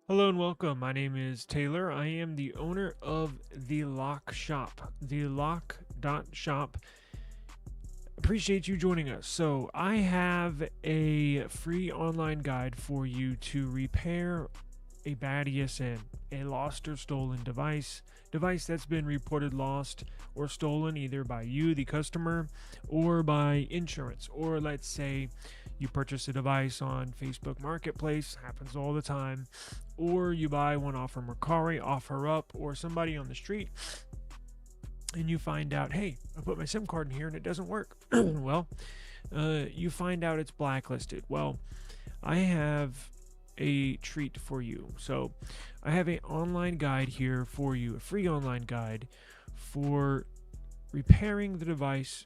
Hello and welcome. My name is Taylor. I am the owner of The Lock Shop, thelock.shop. Appreciate you joining us. So, I have a free online guide for you to repair a bad ESN, a lost or stolen device that's been reported lost or stolen either by you, the customer, or by insurance. Or let's say you purchase a device on Facebook Marketplace, happens all the time, or you buy one off from Mercari, OfferUp, or somebody on the street, and you find out, hey, I put my SIM card in here and it doesn't work. Well, you find out it's blacklisted. Well, I have a treat for you. So, I have an online guide here for you, a free online guide for repairing the device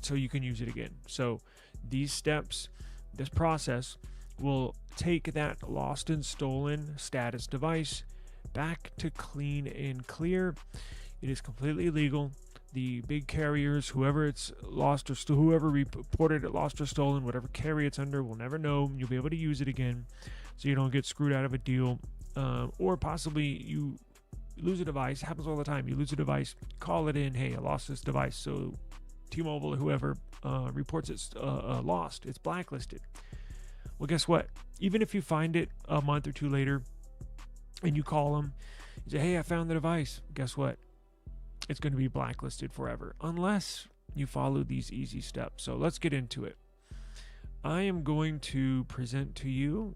so you can use it again. So, these steps, this process will take that lost and stolen status device back to clean and clear. It is completely legal. The big carriers, whoever it's lost or whoever reported it lost or stolen, whatever carrier it's under, will never know. You'll be able to use it again, so you don't get screwed out of a deal, or possibly you lose a device. It happens all the time. You lose a device, call it in. Hey, I lost this device. So T-Mobile or whoever reports it's lost. It's blacklisted. Well, guess what? Even if you find it a month or two later, and you call them, you say, "Hey, I found the device." Guess what? It's going to be blacklisted forever unless you follow these easy steps. So let's get into it. I am going to present to you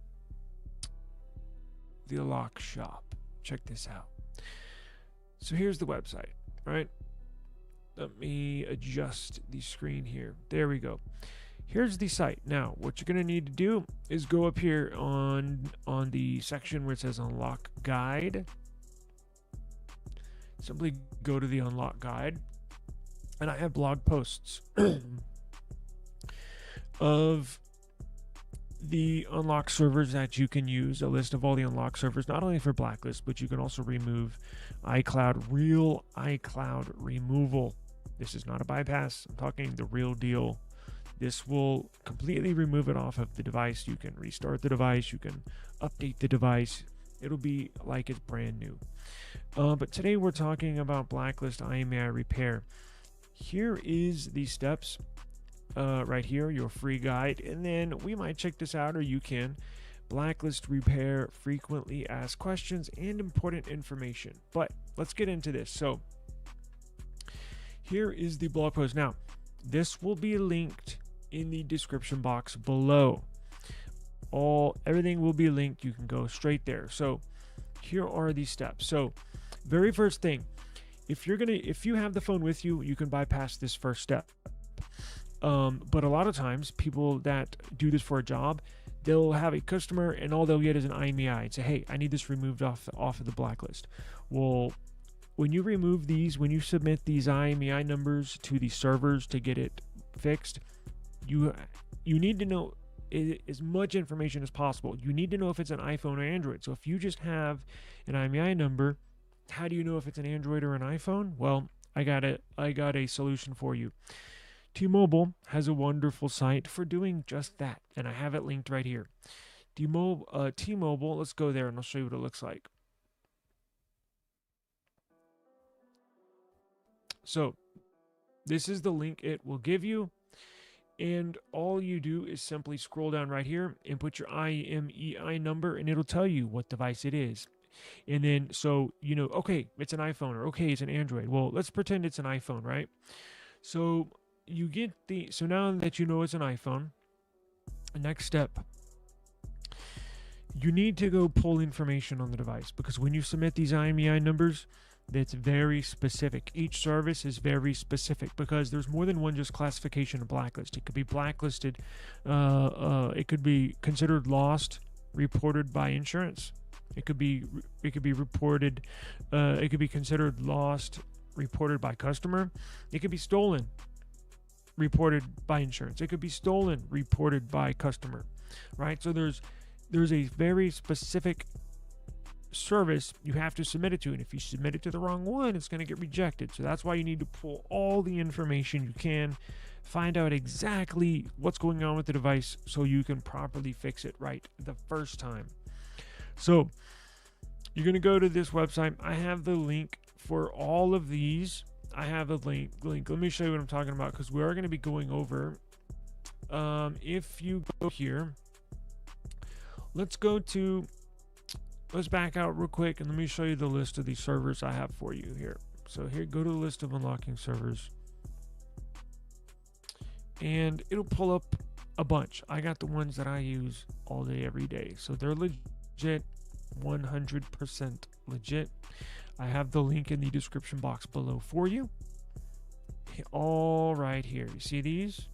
the Lock Shop. Check this out. So here's the website, right? Let me adjust the screen here. There we go. Here's the site. Now, what you're going to need to do is go up here on the section where it says Unlock Guide. Simply go to the Unlock Guide, and I have blog posts of the unlock servers that you can use, a list of all the unlock servers, not only for blacklist, but you can also remove iCloud, real iCloud removal. This is not a bypass. I'm talking the real deal. This will completely remove it off of the device. You can restart the device. You can update the device. It'll be like it's brand new. But today we're talking about Blacklist IMEI repair. Here is the steps right here, your free guide. And then we might check this out, or you can. Blacklist repair, frequently asked questions, and important information. But let's get into this. So here is the blog post. Now, this will be linked in the description box below. Everything will be linked. You can go straight there. So here are the steps. So very first thing, if you have the phone with you, you can bypass this first step. But a lot of times people that do this for a job, they'll have a customer and all they'll get is an IMEI and say, "Hey, I need this removed off of the blacklist." Well, when you remove these, when you submit these IMEI numbers to the servers to get it fixed, you need to know as much information as possible. You need to know if it's an iPhone or Android. So if you just have an IMEI number, how do you know if it's an Android or an iPhone? Well, I got a solution for you. T-Mobile has a wonderful site for doing just that, and I have it linked right here. T-Mobile, let's go there and I'll show you what it looks like. So this is the link it will give you. And all you do is simply scroll down right here and put your IMEI number, and it'll tell you what device it is. And then, so, okay, it's an iPhone, or okay, it's an Android. Well, let's pretend it's an iPhone, right? So so now that you know it's an iPhone, the next step, you need to go pull information on the device, because when you submit these IMEI numbers, that's very specific. Each service is very specific because there's more than one just classification of blacklist. It could be blacklisted. It could be considered lost, reported by insurance. It could be reported. It could be considered lost, reported by customer. It could be stolen, reported by insurance. It could be stolen, reported by customer. Right. So there's a very specific service you have to submit it to, and if you submit it to the wrong one, it's going to get rejected. So that's why you need to pull all the information you can, find out exactly what's going on with the device so you can properly fix it right the first time. So you're going to go to this website. I have the link for all of these. I have a link. Let me show you what I'm talking about, because we are going to be going over. If you go here, let's back out real quick and let me show you the list of these servers I have for you here. So here, go to the list of unlocking servers, and it'll pull up a bunch. I got the ones that I use all day, every day. So they're legit, 100% legit. I have the link in the description box below for you. All right here. You see these?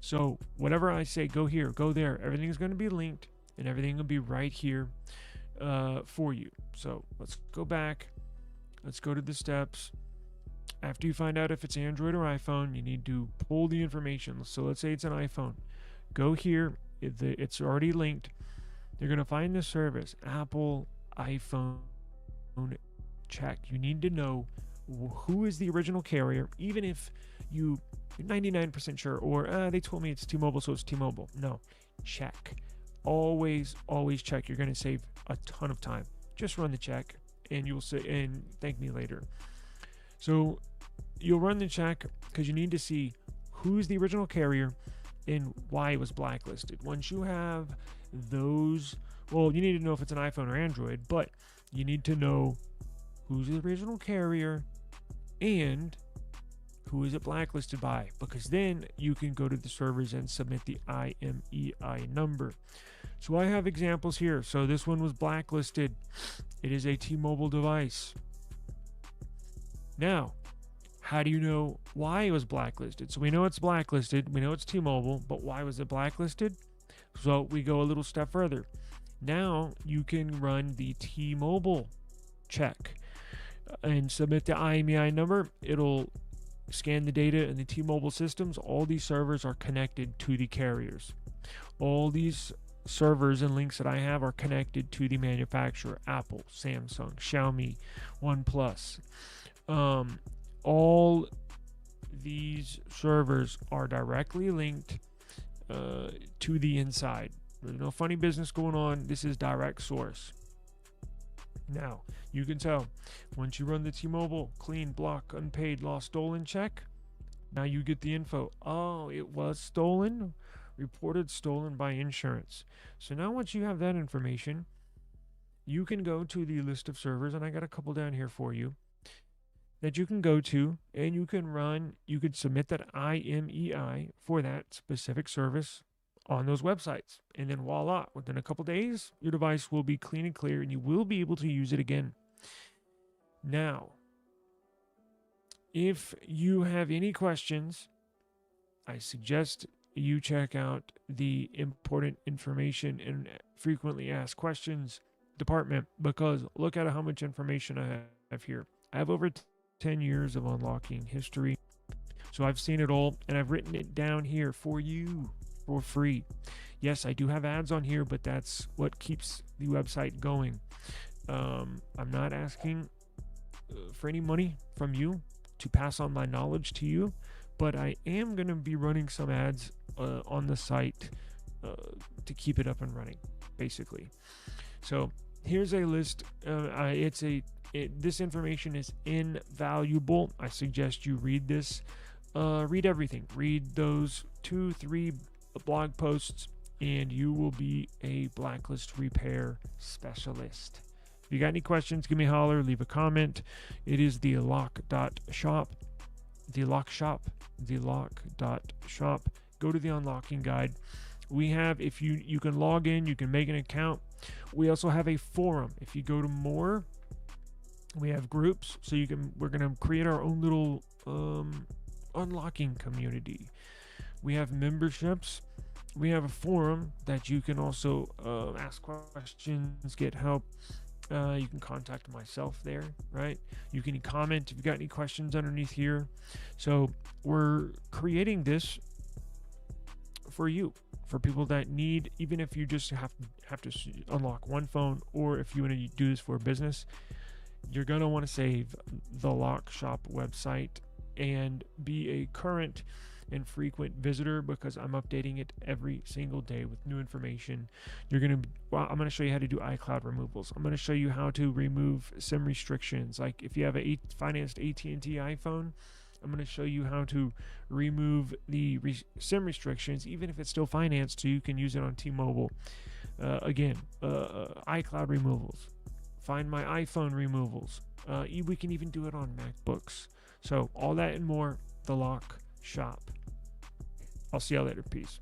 So whatever I say, go here, go there. Everything's going to be linked, and everything will be right here for you. So let's go back. Let's go to the steps. After you find out if it's Android or iPhone, you need to pull the information. So let's say it's an iPhone. Go here. It's already linked. You're going to find this service, Apple iPhone check. You need to know who is the original carrier, even if you're 99% sure, or they told me it's T-Mobile, so it's T-Mobile. No, check. Always check. You're going to save a ton of time. Just run the check, and you'll say, and thank me later. So you'll run the check because you need to see who's the original carrier and why it was blacklisted. Once you have those, well, you need to know if it's an iPhone or Android, but you need to know who's the original carrier and who is it blacklisted by, because then you can go to the servers and submit the IMEI number. So I have examples here. So this one was blacklisted. It is a T-Mobile device. Now, how do you know why it was blacklisted? So we know it's blacklisted. We know it's T-Mobile, but why was it blacklisted? So we go a little step further. Now you can run the T-Mobile check and submit the IMEI number. It'll scan the data in the T-Mobile systems. All these servers are connected to the carriers. All these servers and links that I have are connected to the manufacturer, Apple, Samsung, Xiaomi, OnePlus. All these servers are directly linked to the inside. There's no funny business going on. This is direct source. Now, you can tell once you run the T-Mobile clean, block, unpaid, lost, stolen check, now you get the info. Oh, it was stolen, reported stolen by insurance. So now once you have that information, you can go to the list of servers, and I got a couple down here for you that you can go to, and you could submit that IMEI for that specific service on those websites. And then voila, within a couple days, your device will be clean and clear, and you will be able to use it again. Now, if you have any questions, I suggest you check out the important information and frequently asked questions department, because look at how much information I have here. I have over 10 years of unlocking history. So I've seen it all, and I've written it down here for you for free. Yes, I do have ads on here, but that's what keeps the website going. I'm not asking for any money from you to pass on my knowledge to you, but I am going to be running some ads on the site to keep it up and running, basically. So here's a list. This information is invaluable. I suggest you read this. Read everything. Read those 2-3 blog posts, and you will be a blacklist repair specialist. If you got any questions, give me a holler, leave a comment. It is the lock.shop. The lock shop. The lock.shop. Go to the unlocking guide. We have, if you can log in, you can make an account. We also have a forum. If you go to more, we have groups, so we're going to create our own little unlocking community. We have memberships. We have a forum that you can also ask questions, get help. You can contact myself there, right? You can comment if you've got any questions underneath here. So we're creating this for you, for people that need, even if you just have to unlock one phone, or if you want to do this for a business, you're going to want to save the Lock Shop website and be a current and frequent visitor because I'm updating it every single day with new information. I'm going to show you how to do iCloud removals. I'm going to show you how to remove SIM restrictions. Like if you have a financed AT&T iPhone, I'm going to show you how to remove the SIM restrictions, even if it's still financed, so you can use it on T-Mobile. iCloud removals. Find My iPhone removals. We can even do it on MacBooks. So all that and more, The Lock Shop. I'll see y'all later. Peace.